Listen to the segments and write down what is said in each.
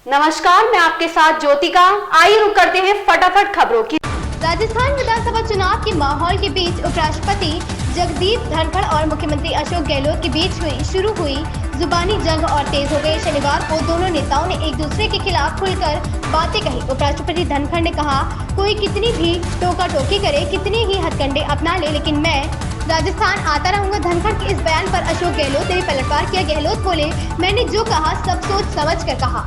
नमस्कार, मैं आपके साथ ज्योतिका। आइए रुक करते हैं फटाफट खबरों की। राजस्थान विधानसभा चुनाव के माहौल के बीच उपराष्ट्रपति जगदीप धनखड़ और मुख्यमंत्री अशोक गहलोत के बीच शुरू हुई जुबानी जंग और तेज हो गई। शनिवार को दोनों नेताओं ने एक दूसरे के खिलाफ खुलकर बातें कही। उपराष्ट्रपति धनखड़ ने कहा, कोई कितनी भी टोका टोकी करे, कितने ही हथकंडे अपना ले, लेकिन मैं राजस्थान आता रहूंगा। धनखड़ के इस बयान पर अशोक गहलोत ने पलटवार किया। गहलोत बोले, मैंने जो कहा सब सोच समझ कर कहा।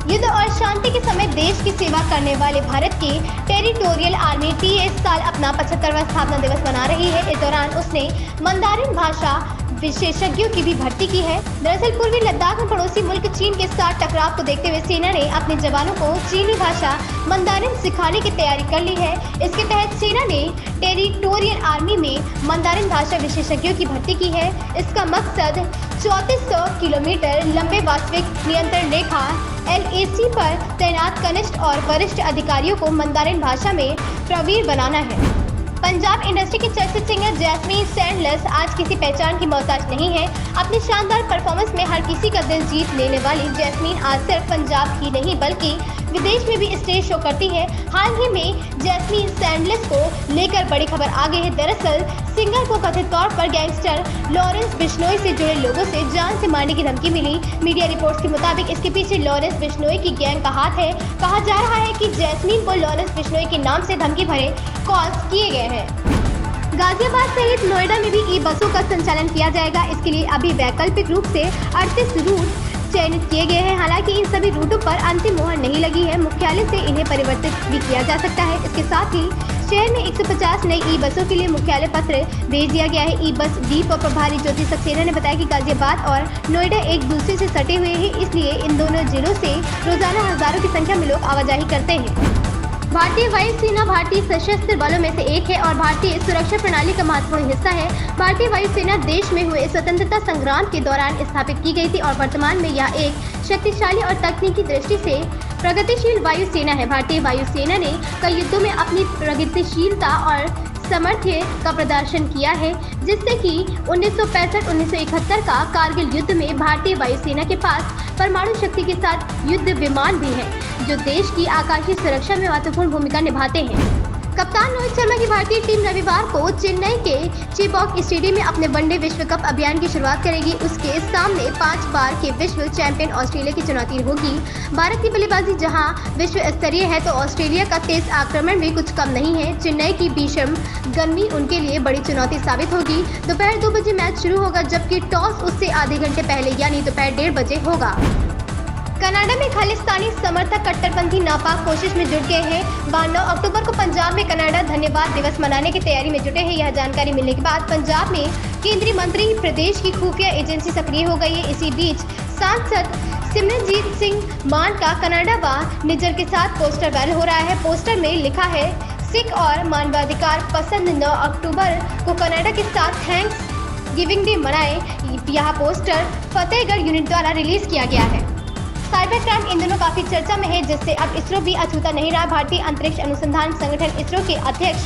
युद्ध और शांति के समय देश की सेवा करने वाले भारत की टेरिटोरियल आर्मी इस साल अपना 75वां स्थापना दिवस मना रही है। इस दौरान उसने मंदारिन भाषा विशेषज्ञों की भी भर्ती की है। दरअसल पूर्वी लद्दाख में पड़ोसी मुल्क चीन के साथ टकराव को देखते हुए सेना ने अपने जवानों को चीनी भाषा मंदारिन सिखाने की तैयारी कर ली है। इसके तहत सेना ने टेरिटोरियल आर्मी में मंदारिन भाषा विशेषज्ञों की भर्ती की है। इसका मकसद 3400 किलोमीटर लंबे वास्तविक नियंत्रण रेखा LAC पर तैनात कनिष्ठ और वरिष्ठ अधिकारियों को मंदारिन भाषा में प्रवीण बनाना है। पंजाब इंडस्ट्री की चर्चित सिंगर जैस्मीन सैंडलर्स आज किसी पहचान की मोहताज नहीं है। अपनी शानदार परफॉर्मेंस में हर किसी का दिल जीत लेने वाली जैस्मीन आज सिर्फ पंजाब ही नहीं बल्कि विदेश में भी स्टेज शो करती है। हाल ही में जैस्मीन सैंडलर्स को लेकर बड़ी खबर आ गई है। दरअसल सिंगर को कथित तौर पर गैंगस्टर लॉरेंस बिश्नोई से जुड़े लोगों से जान से मारने की धमकी मिली। मीडिया रिपोर्ट्स के मुताबिक इसके पीछे लॉरेंस बिश्नोई की गैंग का हाथ है। कहा जा रहा है कि जैस्मीन को लॉरेंस बिश्नोई के नाम से धमकी भरे कॉल्स किए गए हैं। गाजियाबाद सहित नोएडा में भी ई बसों का संचालन किया जाएगा। इसके लिए अभी वैकल्पिक रूप से 38 रूट चयनित किए गए हैं। हालांकि इन सभी रूटों पर अंतिम मोहर नहीं लगी है। मुख्यालय से इन्हें परिवर्तित भी किया जा सकता है। इसके साथ ही शहर में 150 नई ई बसों के लिए मुख्यालय पत्र भेज दिया गया है। ई बस डीप और प्रभारी ज्योति सक्सेना ने बताया कि गाजियाबाद और नोएडा एक दूसरे से सटे हुए हैं, इसलिए इन दोनों जिलों से रोजाना हजारों की संख्या में लोग आवाजाही करते हैं। भारतीय वायुसेना भारतीय सशस्त्र बलों में से एक है और भारतीय सुरक्षा प्रणाली का महत्वपूर्ण हिस्सा है। भारतीय वायुसेना देश में हुए स्वतंत्रता संग्राम के दौरान स्थापित की गई थी और वर्तमान में यह एक शक्तिशाली और तकनीकी दृष्टि से प्रगतिशील वायुसेना है। भारतीय वायुसेना ने कई युद्धों में अपनी प्रगतिशीलता और सामर्थ्य का प्रदर्शन किया है, जिससे कि 1965-1971 का कारगिल युद्ध में भारतीय वायुसेना के पास परमाणु शक्ति के साथ युद्ध विमान भी हैं, जो देश की आकाशीय सुरक्षा में महत्वपूर्ण भूमिका निभाते हैं। कप्तान रोहित शर्मा की भारतीय टीम रविवार को चेन्नई के चेपॉक स्टेडियम में अपने वनडे विश्व कप अभियान की शुरुआत करेगी। उसके सामने 5 बार के विश्व चैंपियन ऑस्ट्रेलिया की चुनौती होगी। भारत की बल्लेबाजी जहां विश्व स्तरीय है, तो ऑस्ट्रेलिया का तेज आक्रमण भी कुछ कम नहीं है। चेन्नई की भीषण गर्मी उनके लिए बड़ी चुनौती साबित होगी। दोपहर 2 बजे मैच शुरू होगा, जबकि टॉस उससे आधे घंटे पहले यानी दोपहर 1:30 बजे होगा। कनाडा में खालिस्तानी समर्थक कट्टरपंथी नापाक कोशिश में जुट गए हैं। 9 अक्टूबर को पंजाब में कनाडा धन्यवाद दिवस मनाने की तैयारी में जुटे हैं। यह जानकारी मिलने के बाद पंजाब में केंद्रीय मंत्री प्रदेश की खुफिया एजेंसी सक्रिय हो गई है। इसी बीच सांसद सिमरनजीत सिंह मान का कनाडा व निज्जर के साथ पोस्टर वायरल हो रहा है। पोस्टर में लिखा है, सिख और मानवाधिकार पसंद 9 अक्टूबर को कनाडा के साथ थैंक्स गिविंग डे मनाएं। यह पोस्टर फतेहगढ़ यूनिट द्वारा रिलीज किया गया है। साइबर क्राइम इन दिनों काफी चर्चा में है, जिससे अब इसरो भी अछूता नहीं रहा। भारतीय अंतरिक्ष अनुसंधान संगठन इसरो के अध्यक्ष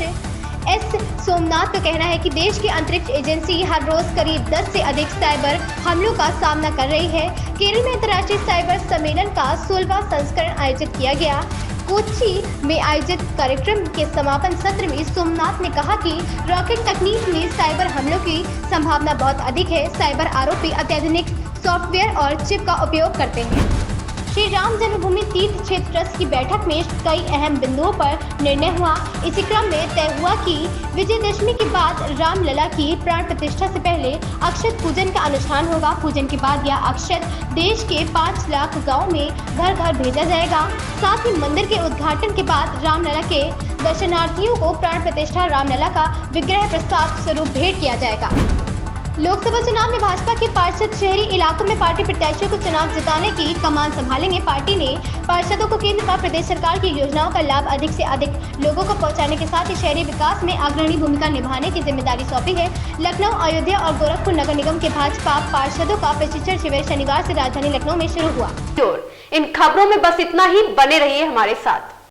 S सोमनाथ का कहना है कि देश की अंतरिक्ष एजेंसी हर रोज करीब 10 से अधिक साइबर हमलों का सामना कर रही है। केरल में अंतर्राष्ट्रीय साइबर सम्मेलन का 16वां संस्करण आयोजित किया गया। कोच्चि में आयोजित कार्यक्रम के समापन सत्र में सोमनाथ ने कहा कि रॉकेट तकनीक में साइबर हमलों की संभावना बहुत अधिक है। साइबर आरोपी अत्याधुनिक सॉफ्टवेयर और चिप का उपयोग करते हैं। श्री राम जन्मभूमि तीर्थ क्षेत्र ट्रस्ट की बैठक में कई अहम बिंदुओं पर निर्णय हुआ। इसी क्रम में तय हुआ कि विजयदशमी के बाद रामलला की प्राण प्रतिष्ठा से पहले अक्षत पूजन का अनुष्ठान होगा। पूजन के बाद यह अक्षत देश के 5 लाख गाँव में घर घर भेजा जाएगा। साथ ही मंदिर के उद्घाटन के बाद रामलला के दर्शनार्थियों को प्राण प्रतिष्ठा रामलला का विग्रह प्रसाद स्वरूप भेंट किया जाएगा। लोकसभा चुनाव में भाजपा के पार्षद शहरी इलाकों में पार्टी प्रत्याशियों को चुनाव जिताने की कमान संभालेंगे। पार्टी ने पार्षदों को केंद्र व प्रदेश सरकार की योजनाओं का लाभ अधिक से अधिक लोगों को पहुंचाने के साथ ही शहरी विकास में अग्रणी भूमिका निभाने की जिम्मेदारी सौंपी है। लखनऊ, अयोध्या और गोरखपुर नगर निगम के भाजपा पार्षदों का प्रशिक्षण शिविर शनिवार से राजधानी लखनऊ में शुरू हुआ। इन खबरों में बस इतना ही। बने रहिए हमारे साथ।